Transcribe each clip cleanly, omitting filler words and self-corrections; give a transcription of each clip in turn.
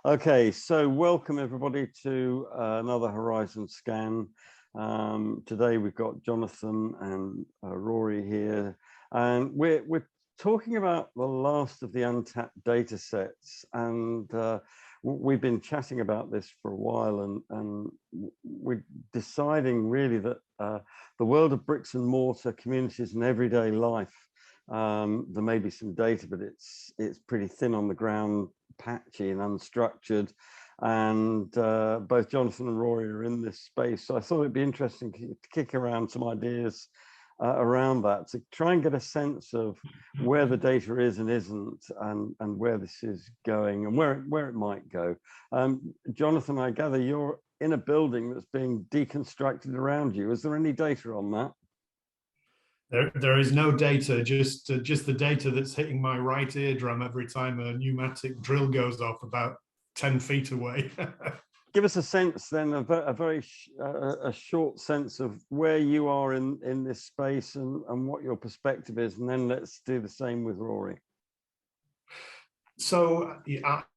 Okay, so welcome everybody to another Horizon Scan. Today we've got Jonathan and Rory here, and we're talking about the last of the untapped data sets, and we've been chatting about this for a while, and we're deciding really that the world of bricks and mortar communities and everyday life, there may be some data, but it's pretty thin on the ground, patchy and unstructured, and both Jonathan and Rory are in this space, so I thought it'd be interesting to kick around some ideas around that, to try and get a sense of where the data is and isn't, and where this is going and where it might go. Jonathan, I gather you're in a building that's being deconstructed around you. Is there any data on that? There is no data, just the data that's hitting my right eardrum every time a pneumatic drill goes off about 10 feet away. Give us a sense then, a very short sense of where you are in this space and what your perspective is, and then let's do the same with Rory. So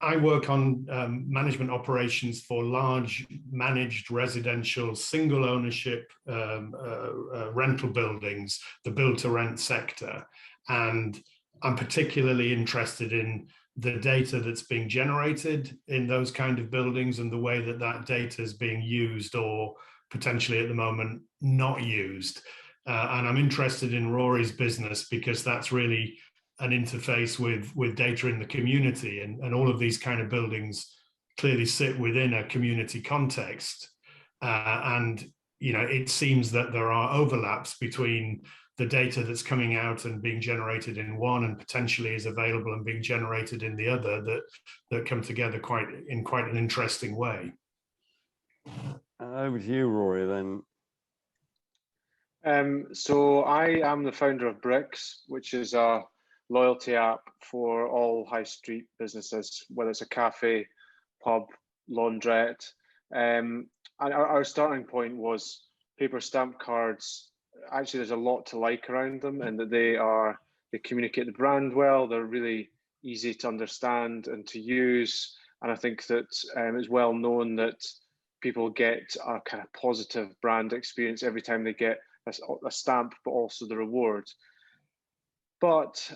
I work on management operations for large managed residential single ownership rental buildings, the build to rent sector. And I'm particularly interested in the data that's being generated in those kind of buildings and the way that that data is being used or potentially at the moment not used. And I'm interested in Rory's business because that's really an interface with data in the community, and all of these kind of buildings clearly sit within a community context. And you know, it seems that there are overlaps between the data that's coming out and being generated in one and potentially is available and being generated in the other that come together in quite an interesting way. Over to you, Rory, then. So I am the founder of BRYKS, which is a loyalty app for all high street businesses, whether it's a cafe, pub, laundrette. And our starting point was paper stamp cards. Actually, there's a lot to like around them, and that they communicate the brand well. They're really easy to understand and to use. And I think that it's well known that people get a kind of positive brand experience every time they get a stamp, but also the reward. But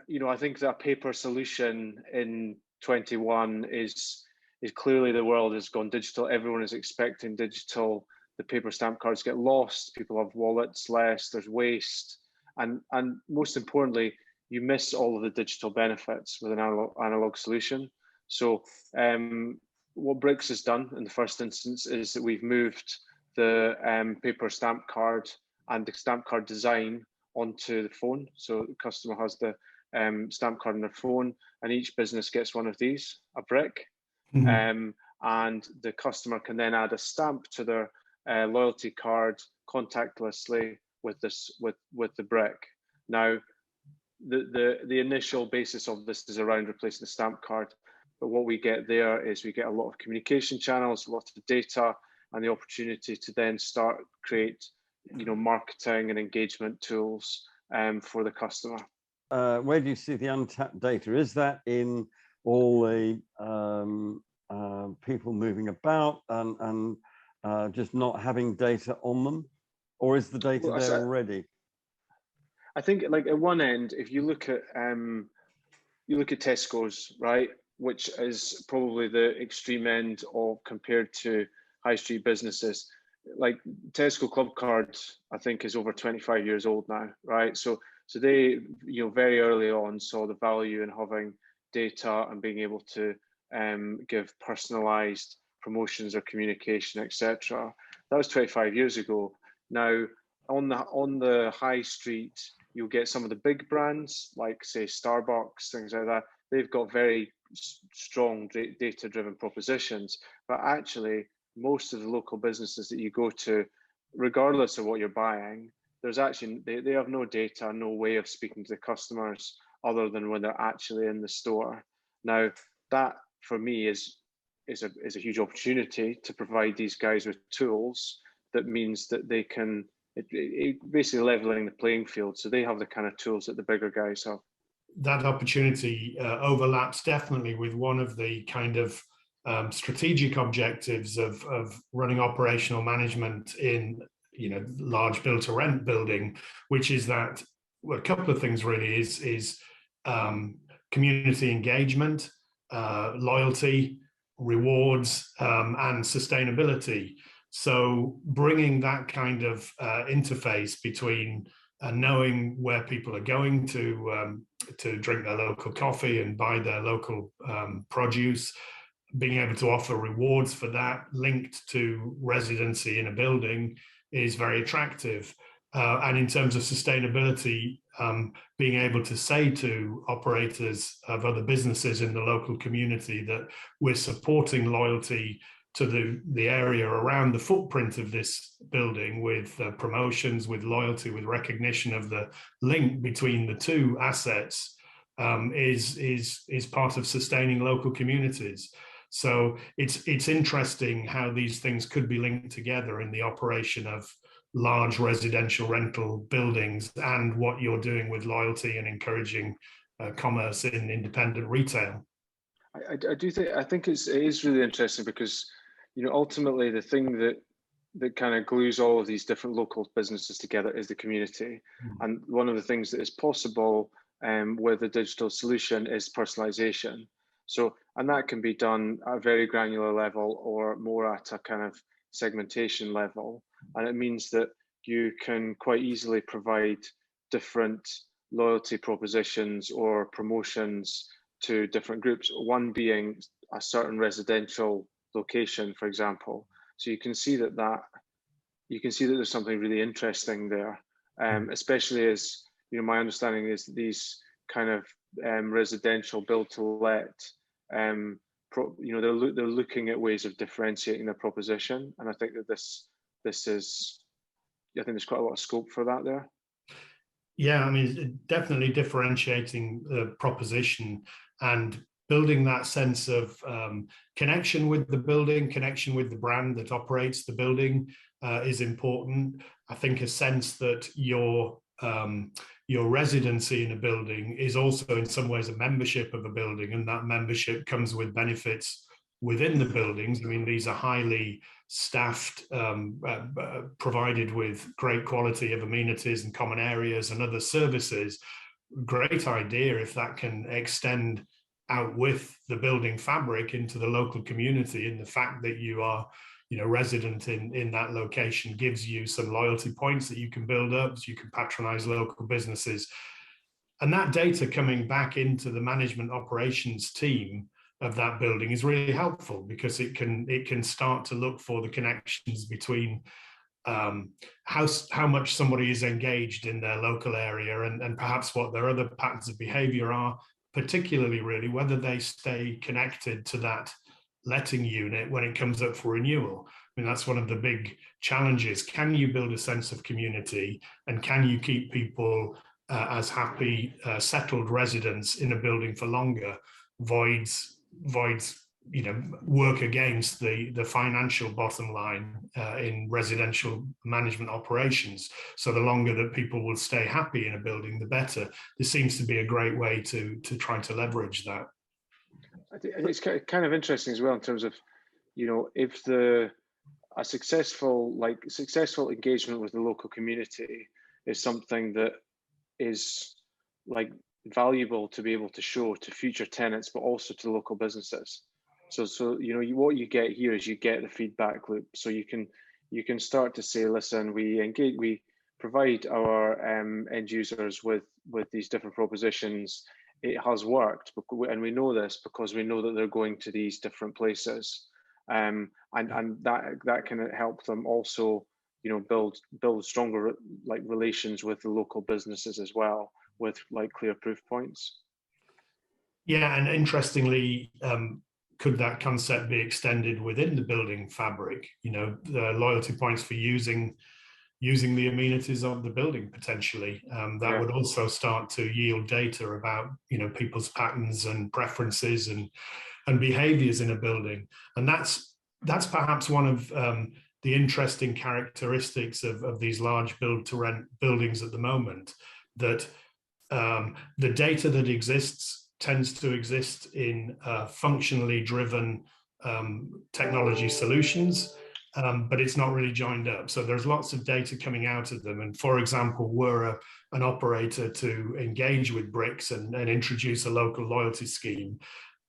you know, I think that a paper solution in 21 is clearly the world has gone digital. Everyone is expecting digital. The paper stamp cards get lost. People have wallets less. There's waste, and most importantly, you miss all of the digital benefits with an analog solution. So what BRYKS has done in the first instance is that we've moved the paper stamp card and the stamp card design onto the phone. So the customer has the stamp card on their phone, and each business gets one of these, a brick. Mm-hmm. And the customer can then add a stamp to their loyalty card contactlessly with the brick. Now, the initial basis of this is around replacing the stamp card, but what we get there is we get a lot of communication channels, a lot of data, and the opportunity to then start create, you know, marketing and engagement tools for the customer. Where do you see the untapped data? Is that in all the people moving about and just not having data on them, or is the data there already? I think, like, at one end, if you look at Tesco's, right, which is probably the extreme end of compared to high street businesses. Like Tesco Club Card, I think, is over 25 years old now, right? So they, you know, very early on saw the value in having data and being able to give personalized promotions or communication, etc. That was 25 years ago. Now, on the high street, you'll get some of the big brands, like say Starbucks, things like that. They've got very strong data-driven propositions, but actually, most of the local businesses that you go to, regardless of what you're buying, there's actually, they have no data, no way of speaking to the customers other than when they're actually in the store. Now, that for me is a huge opportunity to provide these guys with tools that means that they can, basically leveling the playing field, so they have the kind of tools that the bigger guys have. That opportunity overlaps definitely with one of the kind of strategic objectives of running operational management in large build to rent building, which is that, well, a couple of things really is community engagement, loyalty, rewards, and sustainability. So bringing that kind of interface between knowing where people are going to drink their local coffee and buy their local produce, being able to offer rewards for that linked to residency in a building is very attractive. And in terms of sustainability, being able to say to operators of other businesses in the local community that we're supporting loyalty to the area around the footprint of this building with promotions, with loyalty, with recognition of the link between the two assets is part of sustaining local communities. So it's interesting how these things could be linked together in the operation of large residential rental buildings and what you're doing with loyalty and encouraging commerce in independent retail. I think it is really interesting because, ultimately the thing that kind of glues all of these different local businesses together is the community. Mm-hmm. And one of the things that is possible with a digital solution is personalization. So, and that can be done at a very granular level or more at a kind of segmentation level. And it means that you can quite easily provide different loyalty propositions or promotions to different groups, one being a certain residential location, for example. So you can see that there's something really interesting there, especially as, my understanding is that these kind of residential build to let, they're looking at ways of differentiating their proposition, and I think that I think there's quite a lot of scope for that there. Yeah, I mean, definitely differentiating the proposition and building that sense of connection with the building, connection with the brand that operates the building is important. I think a sense that your residency in a building is also in some ways a membership of a building, and that membership comes with benefits within the buildings. I mean, these are highly staffed, provided with great quality of amenities and common areas and other services. Great idea if that can extend out with the building fabric into the local community, and the fact that you are resident in that location gives you some loyalty points that you can build up, so you can patronize local businesses. And that data coming back into the management operations team of that building is really helpful, because it can start to look for the connections between how much somebody is engaged in their local area and perhaps what their other patterns of behavior are, particularly really whether they stay connected to that letting unit when it comes up for renewal. I mean, that's one of the big challenges. Can you build a sense of community, and can you keep people as happy, settled residents in a building for longer? Voids work against the financial bottom line in residential management operations. So the longer that people will stay happy in a building, the better. This seems to be a great way to try to leverage that. I think it's kind of interesting as well in terms of, if a successful engagement with the local community is something that is valuable to be able to show to future tenants, but also to local businesses. So what you get here is you get the feedback loop. So you can start to say, listen, we provide our end users with these different propositions. It has worked, and we know this because we know that they're going to these different places, and that can help them also, build stronger relations with the local businesses as well, with clear proof points. Yeah, and interestingly, could that concept be extended within the building fabric? The loyalty points for using the amenities of the building potentially. That would also start to yield data about people's patterns and preferences and behaviors in a building. And that's perhaps one of the interesting characteristics of these large build to rent buildings at the moment, that the data that exists tends to exist in functionally driven technology solutions, but it's not really joined up. So there's lots of data coming out of them. And for example, were an operator to engage with BRYKS and introduce a local loyalty scheme,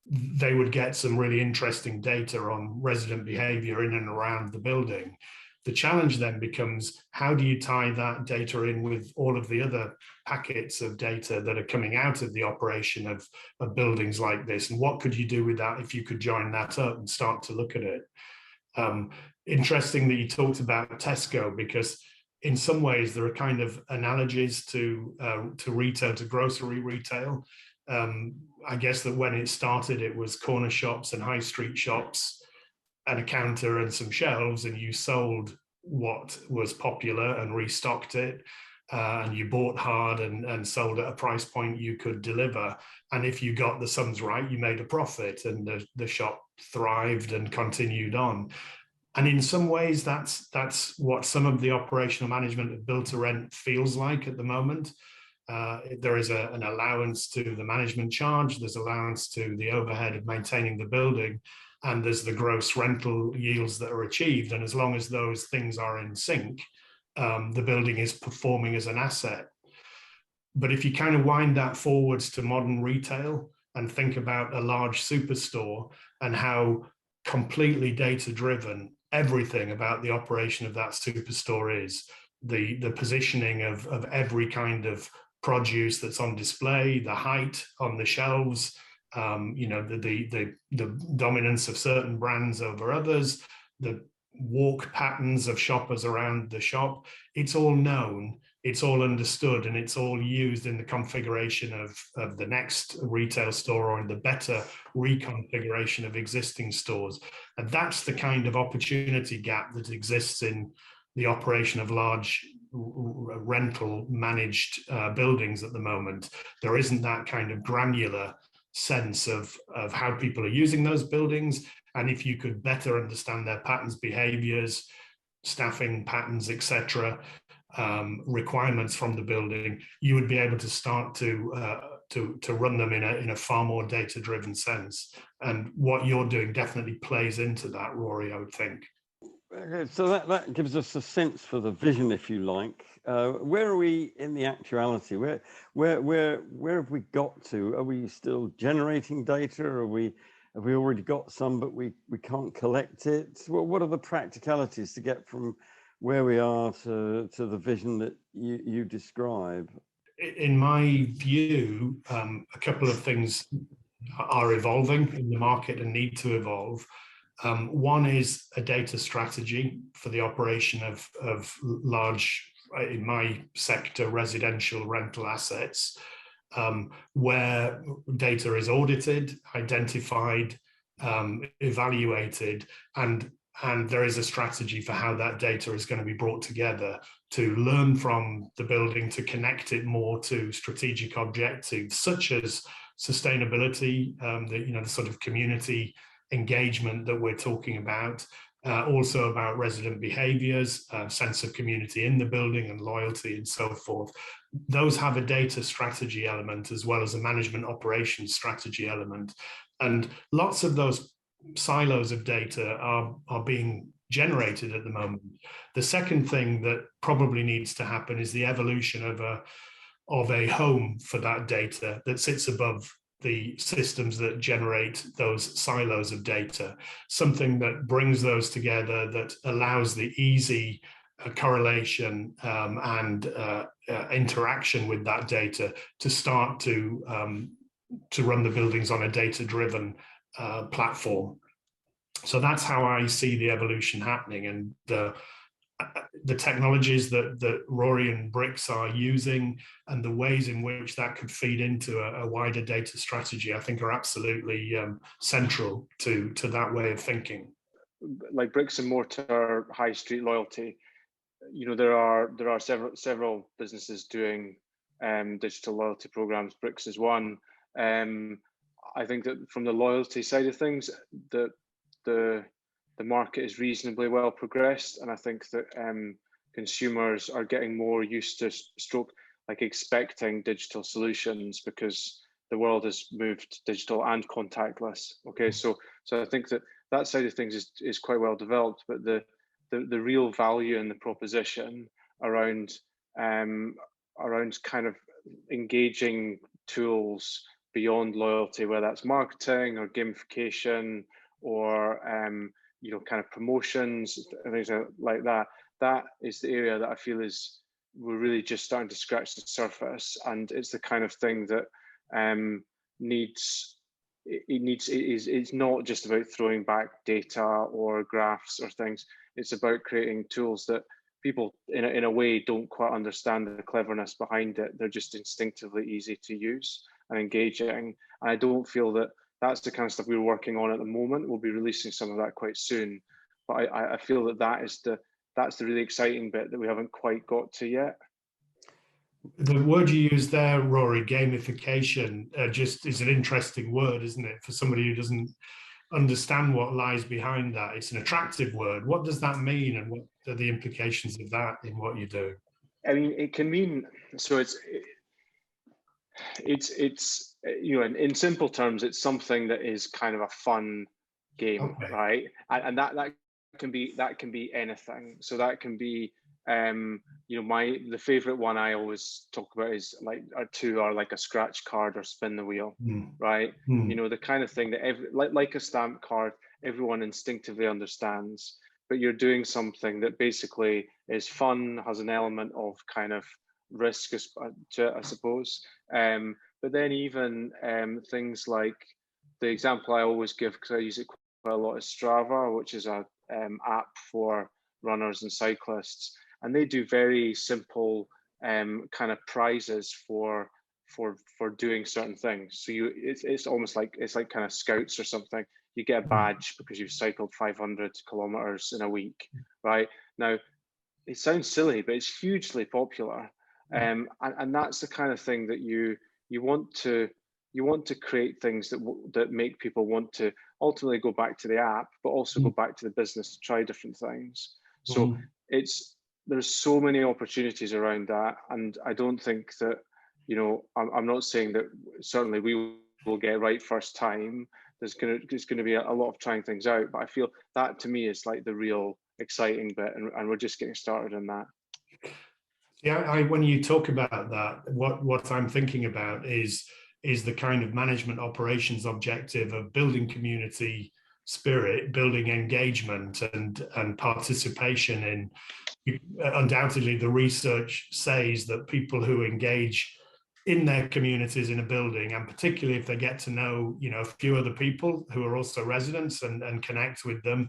they would get some really interesting data on resident behavior in and around the building. The challenge then becomes, how do you tie that data in with all of the other packets of data that are coming out of the operation of buildings like this? And what could you do with that if you could join that up and start to look at it? Interesting that you talked about Tesco, because in some ways there are kind of analogies to retail, to grocery retail. I guess that when it started, it was corner shops and high street shops and a counter and some shelves, and you sold what was popular and restocked it, and you bought hard and sold at a price point you could deliver. And if you got the sums right, you made a profit, and the shop thrived and continued on. And in some ways, that's what some of the operational management of build to rent feels like at the moment. There is an allowance to the management charge, there's allowance to the overhead of maintaining the building, and there's the gross rental yields that are achieved. And as long as those things are in sync, the building is performing as an asset. But if you kind of wind that forwards to modern retail and think about a large superstore and how completely data-driven everything about the operation of that superstore is, the positioning of every kind of produce that's on display, the height on the shelves, the dominance of certain brands over others, the walk patterns of shoppers around the shop, it's all known, it's all understood, and it's all used in the configuration of the next retail store or in the better reconfiguration of existing stores. And that's the kind of opportunity gap that exists in the operation of large rental managed buildings at the moment. There isn't that kind of granular sense of how people are using those buildings. And if you could better understand their patterns, behaviors, staffing patterns, etc., requirements from the building, you would be able to start to run them in a far more data-driven sense. And what you're doing definitely plays into that, Rory, I would think. Okay, so that gives us a sense for the vision, if you like. Where are we in the actuality? Where have we got to? Are we still generating data? Have we already got some, but we can't collect it? What are the practicalities to get from where we are to the vision that you describe? In my view, a couple of things are evolving in the market and need to evolve. One is a data strategy for the operation of large, in my sector, residential rental assets, where data is audited, identified, evaluated, and there is a strategy for how that data is going to be brought together to learn from the building, to connect it more to strategic objectives such as sustainability, the sort of community engagement that we're talking about, also about resident behaviors, sense of community in the building and loyalty and so forth. Those have a data strategy element as well as a management operations strategy element. And lots of those silos of data are being generated at the moment. The second thing that probably needs to happen is the evolution of a home for that data that sits above the systems that generate those silos of data, something that brings those together, that allows the easy correlation and interaction with that data to start to run the buildings on a data-driven platform. So that's how I see the evolution happening, and the technologies that Rory and BRYKS are using and the ways in which that could feed into a wider data strategy, I think, are absolutely central to that way of thinking. Like BRYKS and Mortar high street loyalty, there are several businesses doing digital loyalty programs. BRYKS is one. I think that from the loyalty side of things, the market is reasonably well progressed, and I think that consumers are getting more used to expecting digital solutions because the world has moved digital and contactless. Okay, so I think that that side of things is quite well developed, but the real value and the proposition around kind of engaging tools beyond loyalty, whether that's marketing or gamification or kind of promotions and things like that. That is the area that I feel is we're really just starting to scratch the surface, and it's the kind of thing that it's not just about throwing back data or graphs or things. It's about creating tools that people in a way don't quite understand the cleverness behind it. They're just instinctively easy to use and engaging. And I don't feel that that's the kind of stuff we're working on at the moment. We'll be releasing some of that quite soon. But I feel that that's the really exciting bit that we haven't quite got to yet. The word you used there, Rory, gamification, just is an interesting word, isn't it? For somebody who doesn't understand what lies behind that, it's an attractive word. What does that mean, and what are the implications of that in what you do? I mean, it can mean, so it's in simple terms, it's something that is kind of a fun game, okay, right? And that can be anything. So that can be the favorite one I always talk about is like a scratch card or spin the wheel, right? The kind of thing that like a stamp card, everyone instinctively understands, but you're doing something that basically is fun, has an element of kind of risk to it, I suppose. But then even things like the example I always give, because I use it quite a lot, is Strava, which is a app for runners and cyclists, and they do very simple kind of prizes for doing certain things. So it's almost like kind of scouts or something. You get a badge because you've cycled 500 kilometers in a week, right? Now, it sounds silly, but it's hugely popular, and that's the kind of thing that you want to create things that make people want to ultimately go back to the app, but also go back to the business to try different things. So there's so many opportunities around that, and I don't think that, I'm not saying that certainly we will get it right first time. There's going to be a lot of trying things out, but I feel that to me is like the real exciting bit, and we're just getting started in that. Yeah, when you talk about that, what I'm thinking about is the kind of management operations objective of building community spirit, building engagement and participation in. Undoubtedly, the research says that people who engage in their communities in a building, and particularly if they get to know, a few other people who are also residents and connect with them,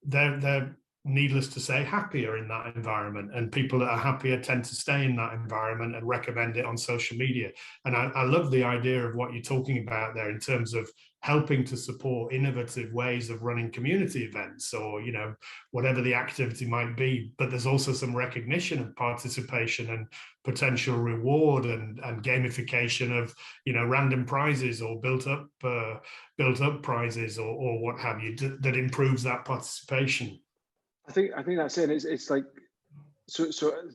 they're needless to say happier in that environment, and people that are happier tend to stay in that environment and recommend it on social media. And I love the idea of what you're talking about there in terms of helping to support innovative ways of running community events, or whatever the activity might be. But there's also some recognition of participation and potential reward and gamification of random prizes or built up prizes or what have you, that improves that participation. I think that's it. It's like so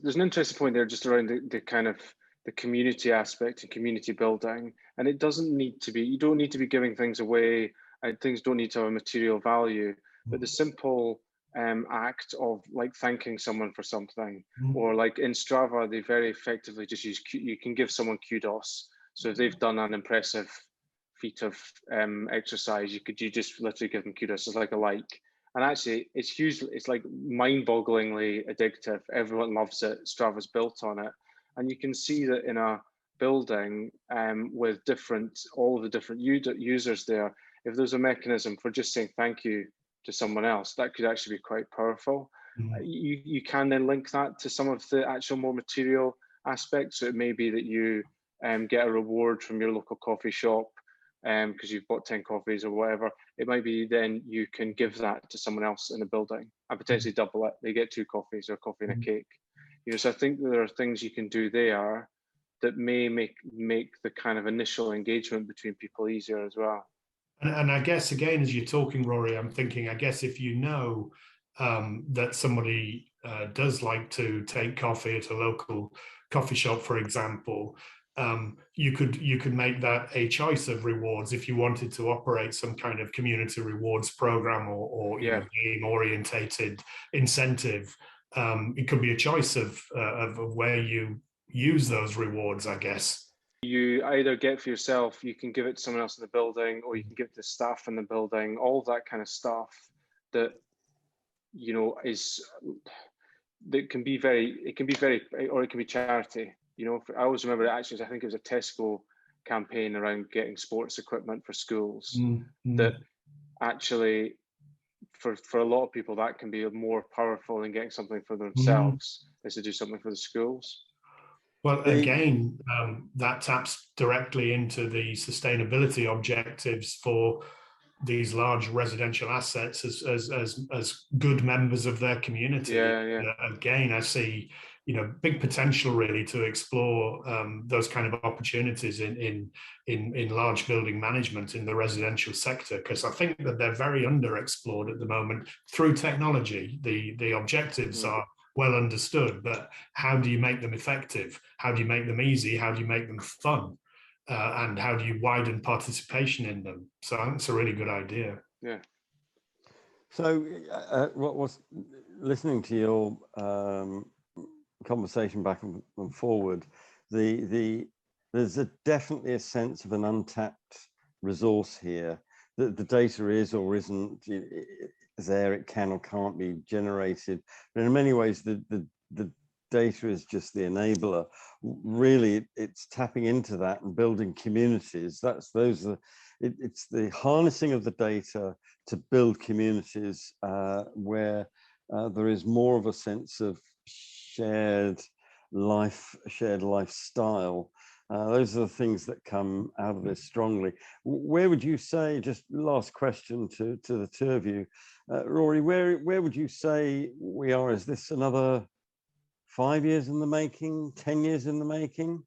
there's an interesting point there just around the kind of the community aspect and community building, and it doesn't need to be, you don't need to be giving things away, and things don't need to have a material value, but the simple act of like thanking someone for something, or like in Strava, they very effectively just use, you can give someone kudos. So if they've done an impressive feat of exercise, you just literally give them kudos. It's like a like. And actually, it's like mind-bogglingly addictive. Everyone loves it. Strava's built on it. And you can see that in a building with all of the different users there, if there's a mechanism for just saying thank you to someone else, that could actually be quite powerful. You can then link that to some of the actual more material aspects. So it may be that you get a reward from your local coffee shop because you've bought 10 coffees or whatever. It might be then you can give that to someone else in the building and potentially double it. They get 2 coffees or coffee and a cake. So I think there are things you can do there that may make the kind of initial engagement between people easier as well. And I guess, again, as you're talking, Rory, I'm thinking, I guess if that somebody does like to take coffee at a local coffee shop, for example, you could make that a choice of rewards if you wanted to operate some kind of community rewards program or game orientated incentive. It could be a choice of where you use those rewards, I guess. You either get for yourself, you can give it to someone else in the building, or you can give it to staff in the building, all of that kind of stuff that, you know, that can be very, or it can be charity. You know, I always remember actually, I think it was a Tesco campaign around getting sports equipment for schools that actually, for a lot of people, that can be more powerful than getting something for themselves is to do something for the schools. Well, again, that taps directly into the sustainability objectives for these large residential assets as good members of their community. Again, I see, you know, big potential really to explore those kind of opportunities in large building management in the residential sector, because I think that they're very underexplored at the moment through technology. The objectives are well understood, but how do you make them effective? How do you make them easy? How do you make them fun? And how do you widen participation in them? So I think it's a really good idea. Yeah. So what was listening to your conversation back and forward, there's definitely a sense of an untapped resource here. The data is or isn't there, it can or can't be generated, but in many ways the data is just the enabler. Really, it's tapping into that and building communities. It's the harnessing of the data to build communities where there is more of a sense of shared lifestyle. Those are the things that come out of this strongly. Where would you say, just last question to the two of you, Rory, where would you say we are? Is this another 5 years in the making, 10 years in the making?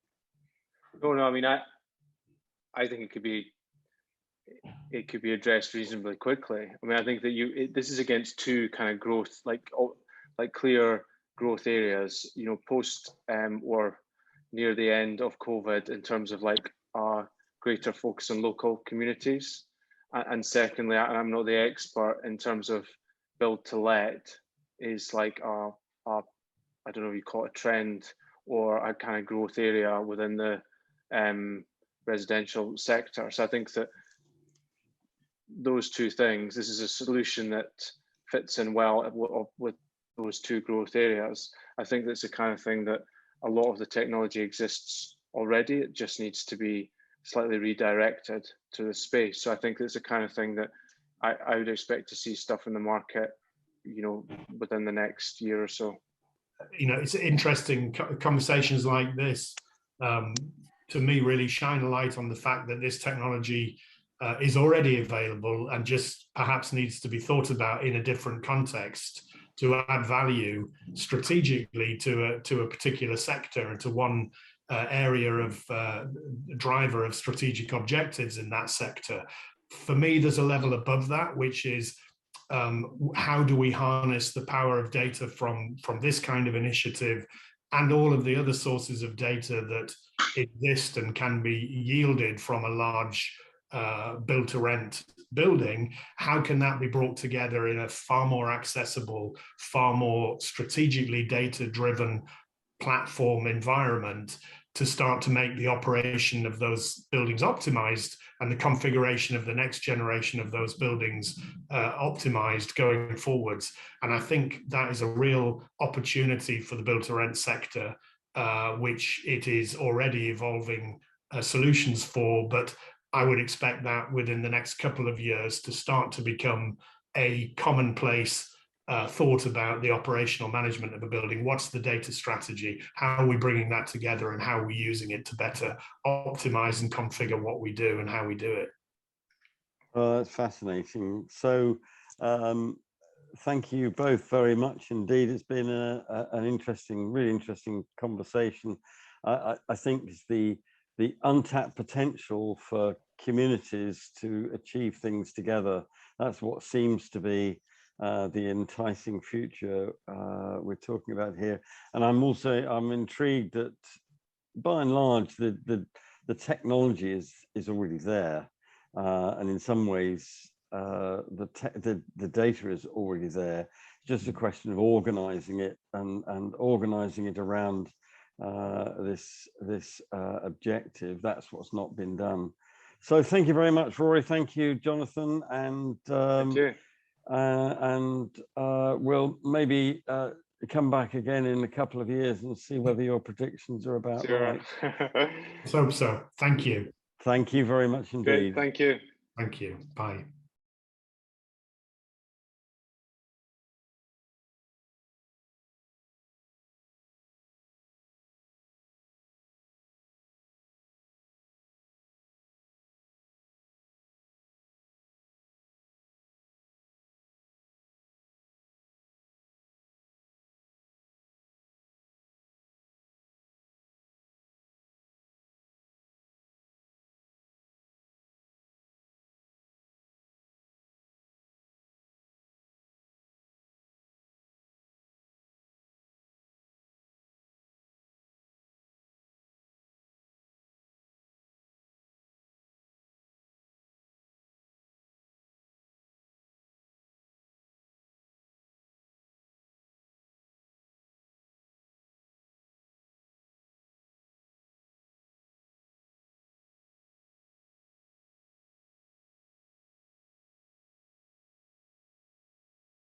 Oh no, I mean, I think it could be addressed reasonably quickly. I mean, I think that this is against two kind of growth, like clear growth areas, you know, post or near the end of COVID, in terms of like greater focus on local communities. And secondly, and I'm not the expert in terms of build to let, is like I don't know if you call it a trend or a kind of growth area within the residential sector. So I think that those two things, this is a solution that fits in well with those two growth areas. I think that's the kind of thing that a lot of the technology exists already. It just needs to be slightly redirected to the space. So I think it's the kind of thing that I would expect to see stuff in the market, you know, within the next year or so. You know, it's interesting conversations like this, to me, really shine a light on the fact that this technology is already available and just perhaps needs to be thought about in a different context to add value strategically to a particular sector and to one area of driver of strategic objectives in that sector. For me, there's a level above that, which is how do we harness the power of data from this kind of initiative and all of the other sources of data that exist and can be yielded from a large build to rent building? How can that be brought together in a far more accessible, far more strategically data driven platform environment to start to make the operation of those buildings optimized and the configuration of the next generation of those buildings optimized going forwards? And I think that is a real opportunity for the build to rent sector, which it is already evolving solutions for, but I would expect that within the next couple of years to start to become a commonplace thought about the operational management of a building. What's the data strategy? How are we bringing that together, and how are we using it to better optimize and configure what we do and how we do it? That's fascinating. So thank you both very much indeed. It's been an interesting, really interesting conversation. I think it's the untapped potential for communities to achieve things together. That's what seems to be the enticing future we're talking about here. And I'm intrigued that by and large, the technology is already there, and in some ways, the data is already there. It's just a question of organising it and organising it around this objective. That's what's not been done. So thank you very much, Rory. Thank you, Jonathan, and thank you. We'll maybe come back again in a couple of years and see whether your predictions are about right. So. Thank you. Thank you very much indeed. Great, thank you. Thank you. Bye.